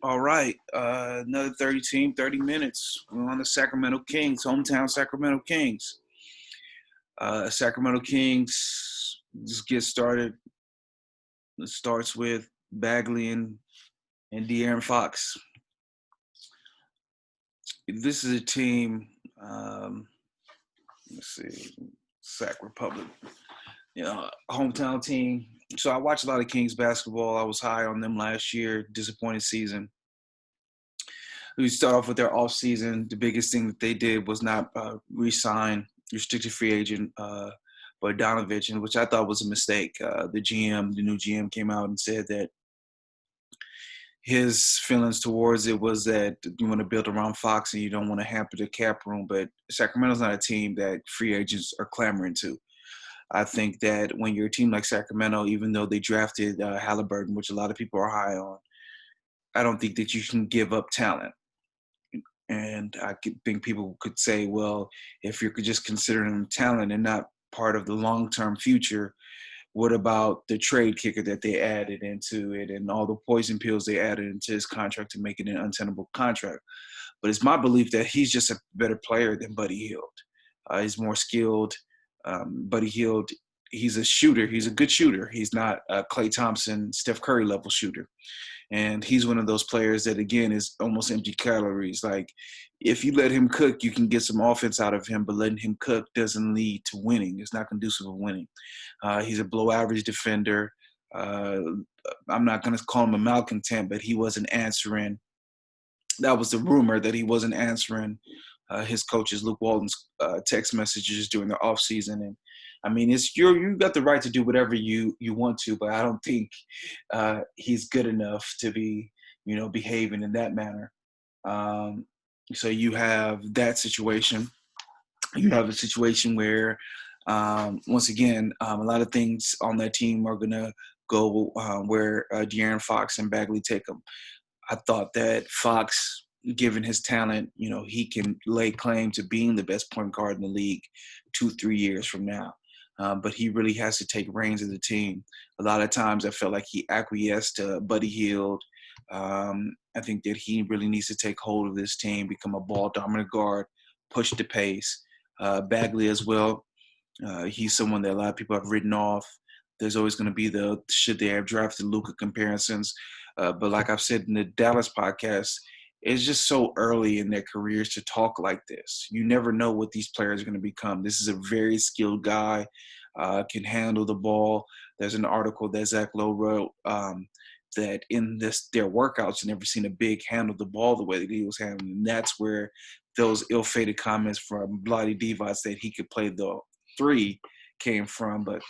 All right. Another 30 team, 30 minutes. We're on the Sacramento Kings, hometown Sacramento Kings. Sacramento Kings just get started. It starts with Bagley and De'Aaron Fox. This is a team, let's see, Sac Republic, hometown team. So I watched a lot of Kings basketball. I was high on them last year, disappointed season. We start off with their offseason. The biggest thing that they did was not re-sign restricted free agent Bogdanovic, and which I thought was a mistake. The new GM, came out and said that his feelings towards it was that you want to build around Fox and you don't want to hamper the cap room. But Sacramento's not a team that free agents are clamoring to. I think that when you're a team like Sacramento, even though they drafted Haliburton, which a lot of people are high on, I don't think that you can give up talent. And I think people could say, well, if you're just considering them talent and not part of the long-term future, what about the trade kicker that they added into it and all the poison pills they added into his contract to make it an untenable contract? But it's my belief that he's just a better player than Buddy Hield. He's more skilled. Buddy Hield, he's a shooter. He's a good shooter. He's not a Klay Thompson, Steph Curry level shooter. And he's one of those players that, again, is almost empty calories. Like, if you let him cook, you can get some offense out of him, but letting him cook doesn't lead to winning. It's not conducive of winning. He's a below-average defender. I'm not going to call him a malcontent, but he wasn't answering. That was the rumor, that he wasn't answering his coach's, Luke Walton's, text messages during the offseason. And I mean, you got the right to do whatever you want to, but I don't think he's good enough to be, behaving in that manner. So you have that situation. You have a situation where, once again, a lot of things on that team are going to go where De'Aaron Fox and Bagley take them. I thought that Fox, given his talent, he can lay claim to being the best point guard in the league 2-3 years from now. But he really has to take reins of the team. A lot of times I felt like he acquiesced to Buddy Hield. I think that he really needs to take hold of this team, become a ball-dominant guard, push the pace. Bagley as well. He's someone that a lot of people have written off. There's always going to be the should they have drafted Luka comparisons. But like I've said in the Dallas podcast, it's just so early in their careers to talk like this. You never know what these players are going to become. This is a very skilled guy, can handle the ball. There's an article that Zach Lowe wrote that in their workouts, never seen a big handle the ball the way that he was handling. And that's where those ill-fated comments from Bloody Divac that he could play the three came from. But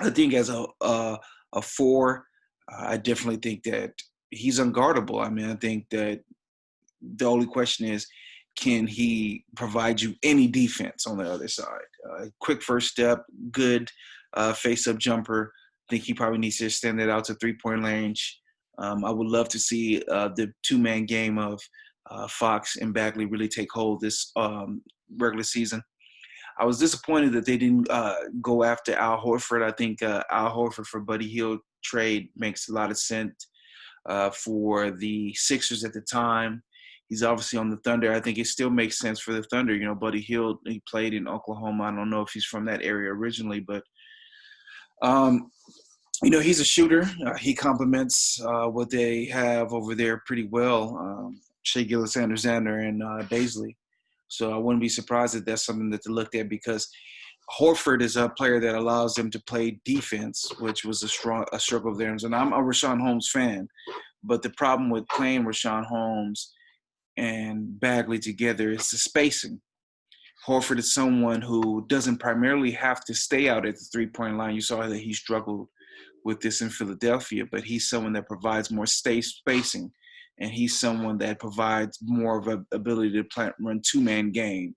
I think as a four, I definitely think that he's unguardable. I mean, I think that the only question is, can he provide you any defense on the other side? Quick first step, good face-up jumper. I think he probably needs to extend that out to three-point range. I would love to see the two-man game of Fox and Bagley really take hold this regular season. I was disappointed that they didn't go after Al Horford. I think Al Horford for Buddy Hield trade makes a lot of sense for the Sixers at the time. He's obviously on the Thunder. I think it still makes sense for the Thunder. Buddy Hield, he played in Oklahoma. I don't know if he's from that area originally, but he's a shooter. He complements what they have over there pretty well. Shea Gilgeous-Alexander and Bagley. So I wouldn't be surprised if that's something that they looked at, because Horford is a player that allows them to play defense, which was a struggle of theirs. And I'm a Rashawn Holmes fan, but the problem with playing Rashawn Holmes and Bagley together is the spacing. Horford is someone who doesn't primarily have to stay out at the three-point line. You saw that he struggled with this in Philadelphia, but he's someone that provides more spacing, and he's someone that provides more of an ability to run two-man game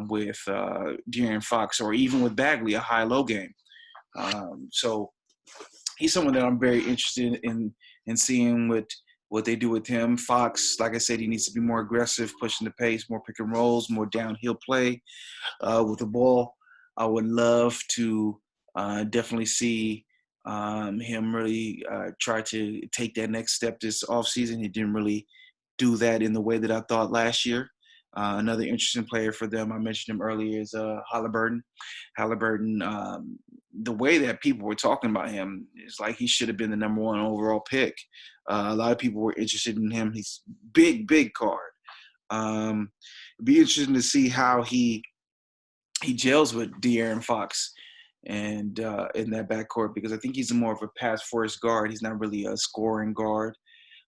with De'Aaron Fox, or even with Bagley, a high-low game. So he's someone that I'm very interested in seeing what they do with him. Fox, like I said, he needs to be more aggressive, pushing the pace, more pick and rolls, more downhill play with the ball. I would love to definitely see him really try to take that next step this offseason. He didn't really do that in the way that I thought last year. Another interesting player for them, I mentioned him earlier, is Haliburton. Haliburton, the way that people were talking about him is like he should have been the number one overall pick. A lot of people were interested in him. He's big card. It'd be interesting to see how he gels with De'Aaron Fox and in that backcourt, because I think he's more of a pass-first guard. He's not really a scoring guard.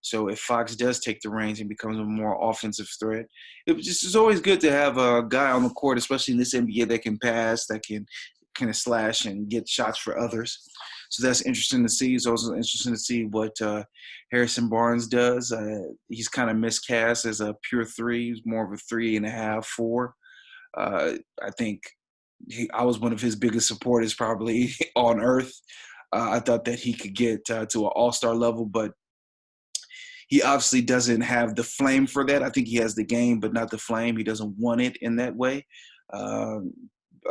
So if Fox does take the reins and becomes a more offensive threat, it's always good to have a guy on the court, especially in this NBA, that can pass, that can kind of slash and get shots for others. So that's interesting to see. It's also interesting to see what Harrison Barnes does. He's kind of miscast as a pure three. He's more of a 3.5, 4. I think I was one of his biggest supporters probably on earth. I thought that he could get to an all-star level, but he obviously doesn't have the flame for that. I think he has the game, but not the flame. He doesn't want it in that way.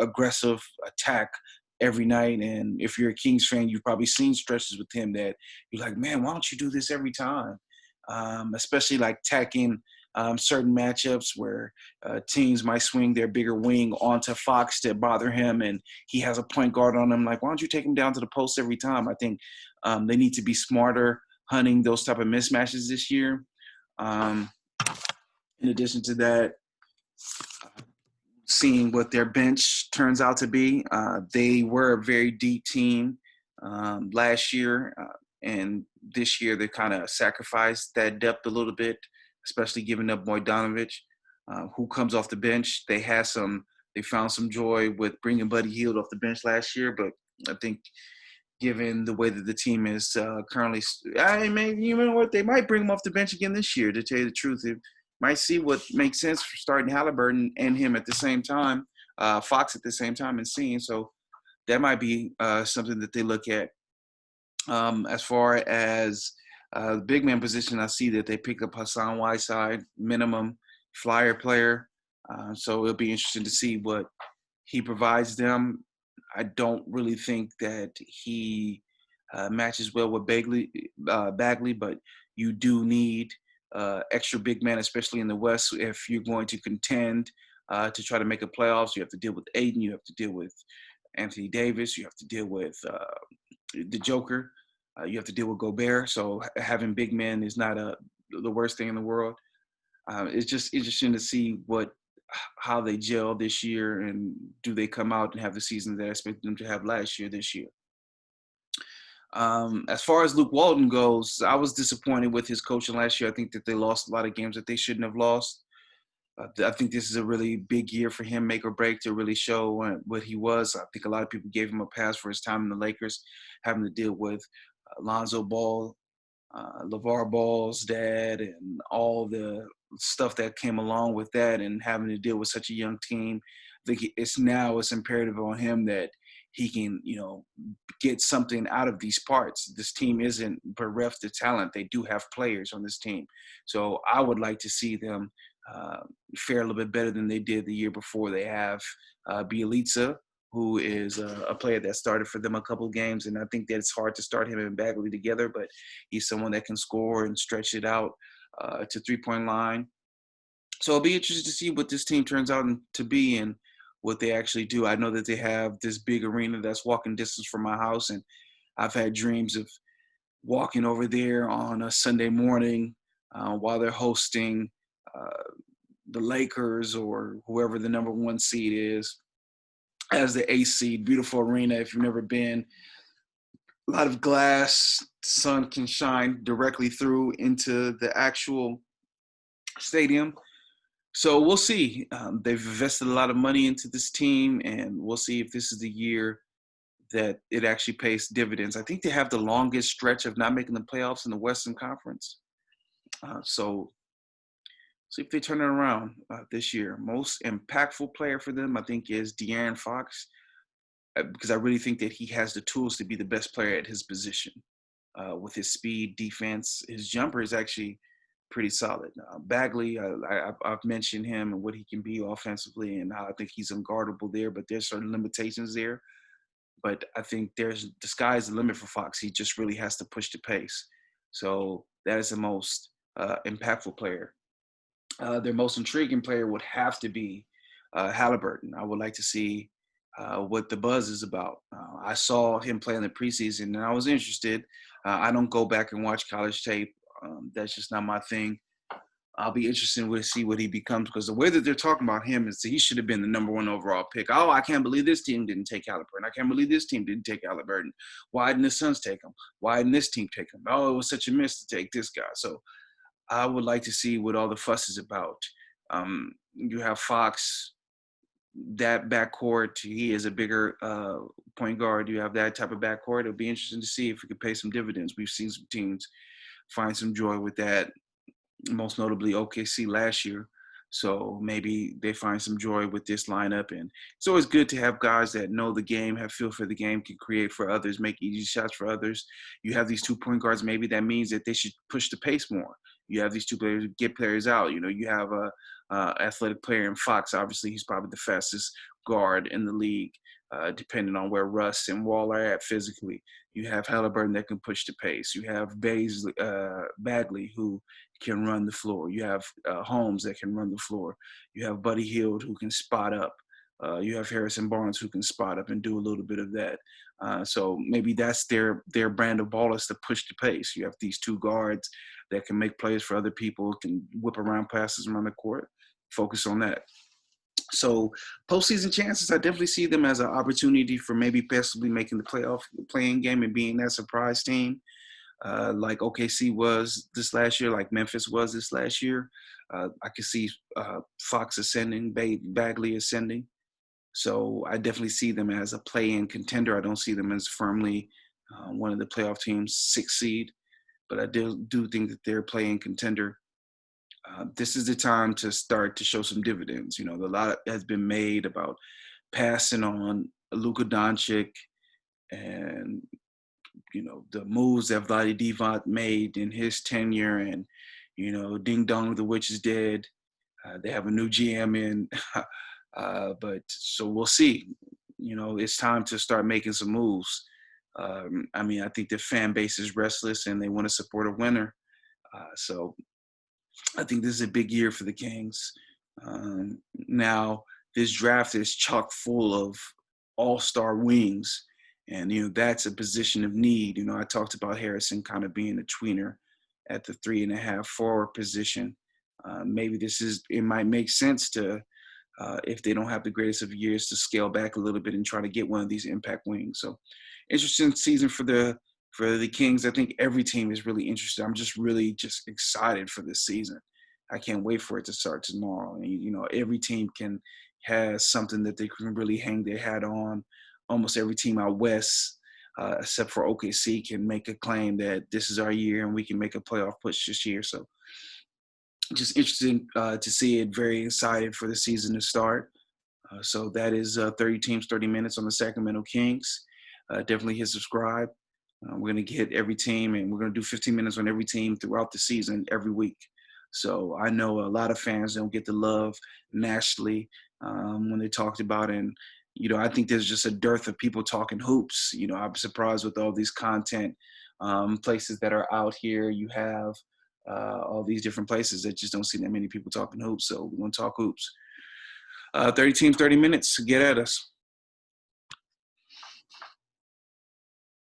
Aggressive attack every night. And if you're a Kings fan, you've probably seen stretches with him that you're like, man, why don't you do this every time? Especially like tacking certain matchups where teams might swing their bigger wing onto Fox to bother him, and he has a point guard on him. Like, why don't you take him down to the post every time? I think they need to be smarter hunting those type of mismatches this year. In addition to that, seeing what their bench turns out to be. They were a very deep team last year, and this year they kind of sacrificed that depth a little bit, especially giving up Bogdanovic, who comes off the bench. They found some joy with bringing Buddy Hield off the bench last year, but I think given the way that the team is currently, you know what, they might bring him off the bench again this year, to tell you the truth. They might see what makes sense for starting Haliburton and him at the same time, Fox at the same time, and seeing. So that might be something that they look at. As far as the big man position, I see that they pick up Hassan Whiteside, minimum flyer player. So it'll be interesting to see what he provides them. I don't really think that he matches well with Bagley, but you do need extra big man, especially in the West, if you're going to contend to try to make a playoffs. You have to deal with Aiden. You have to deal with Anthony Davis. You have to deal with the Joker. You have to deal with Gobert. So having big men is not the worst thing in the world. It's just interesting to see how they gel this year, and do they come out and have the season that I expected them to have last year this year. As far as Luke Walton goes, I was disappointed with his coaching last year. I think that they lost a lot of games that they shouldn't have lost. I think this is a really big year for him, make or break, to really show what he was. I think a lot of people gave him a pass for his time in the Lakers, having to deal with Lonzo Ball, LeVar Ball's dad, and all the stuff that came along with that, and having to deal with such a young team. I think it's imperative on him that he can, get something out of these parts. This team isn't bereft of talent. They do have players on this team. So I would like to see them fare a little bit better than they did the year before. They have Bielitsa, who is a player that started for them a couple of games, and I think that it's hard to start him and Bagley together, but he's someone that can score and stretch it out to three-point line. So it'll be interesting to see what this team turns out to be and what they actually do. I know that they have this big arena that's walking distance from my house, and I've had dreams of walking over there on a Sunday morning while they're hosting the Lakers or whoever the number one seed is as the eighth seed. Beautiful arena if you've never been. A lot of glass. Sun can shine directly through into the actual stadium. So we'll see. They've invested a lot of money into this team, and we'll see if this is the year that it actually pays dividends. I think they have the longest stretch of not making the playoffs in the Western Conference. So see if they turn it around this year. Most impactful player for them, I think, is De'Aaron Fox, because I really think that he has the tools to be the best player at his position. With his speed, defense, his jumper is actually pretty solid. Bagley, I've mentioned him and what he can be offensively and how I think he's unguardable there, but there's certain limitations there. But I think the sky's the limit for Fox. He just really has to push the pace. So that is the most impactful player. Their most intriguing player would have to be Haliburton. I would like to see what the buzz is about. I saw him play in the preseason, and I was interested. I don't go back and watch college tape. That's just not my thing. I'll be interested to see what he becomes, because the way that they're talking about him is that he should have been the number 1 overall pick. Oh, I can't believe this team didn't take Haliburton. I can't believe this team didn't take Haliburton. Why didn't the Suns take him? Why didn't this team take him? Oh, it was such a miss to take this guy. So I would like to see what all the fuss is about. You have Fox, that backcourt. He is a bigger point guard. You have that type of backcourt. It'll be interesting to see if we could pay some dividends. We've seen some teams find some joy with that, most notably OKC last year. So maybe they find some joy with this lineup. And it's always good to have guys that know the game, have feel for the game, can create for others, make easy shots for others. You have these 2 point guards. Maybe that means that they should push the pace more. You have these 2 players, get players out. You have a athletic player in Fox. Obviously, he's probably the fastest guard in the league, depending on where Russ and Wall are at physically. You have Haliburton that can push the pace. You have Bagley, who can run the floor. You have Holmes that can run the floor. You have Buddy Hield, who can spot up. You have Harrison Barnes, who can spot up and do a little bit of that. So maybe that's their brand of ball, is to push the pace. You have these 2 guards that can make plays for other people, can whip around passes around the court, focus on that. So postseason chances, I definitely see them as an opportunity for maybe possibly making the playoff playing game and being that surprise team, like OKC was this last year, like Memphis was this last year. I could see Fox ascending, Bagley ascending. So I definitely see them as a play-in contender. I don't see them as firmly one of the playoff teams, 6th seed, but I do think that they're a play-in contender. This is the time to start to show some dividends. A lot has been made about passing on Luka Doncic and, the moves that Vlade Divac made in his tenure, and, ding dong, the witch is dead. They have a new GM in, but so we'll see. It's time to start making some moves. I think the fan base is restless and they want to support a winner. So I think this is a big year for the Kings. Now, this draft is chock full of all-star wings, and, that's a position of need. I talked about Harrison kind of being a tweener at the 3.5 forward position. Maybe it might make sense to, if they don't have the greatest of years, to scale back a little bit and try to get one of these impact wings. So interesting season for the Kings. I think every team is really interested. I'm just really excited for this season. I can't wait for it to start tomorrow. And, every team has something that they can really hang their hat on. Almost every team out west, except for OKC, can make a claim that this is our year and we can make a playoff push this year. So just interesting to see it. Very excited for the season to start. So that is 30 teams, 30 minutes on the Sacramento Kings. Definitely hit subscribe. We're going to get every team, and we're going to do 15 minutes on every team throughout the season, every week. So I know a lot of fans don't get the love nationally when they talked about it. And, I think there's just a dearth of people talking hoops. I'm surprised with all these content places that are out here. You have all these different places that just don't see that many people talking hoops. So we're going to talk hoops. 30 teams, 30 minutes. Get at us.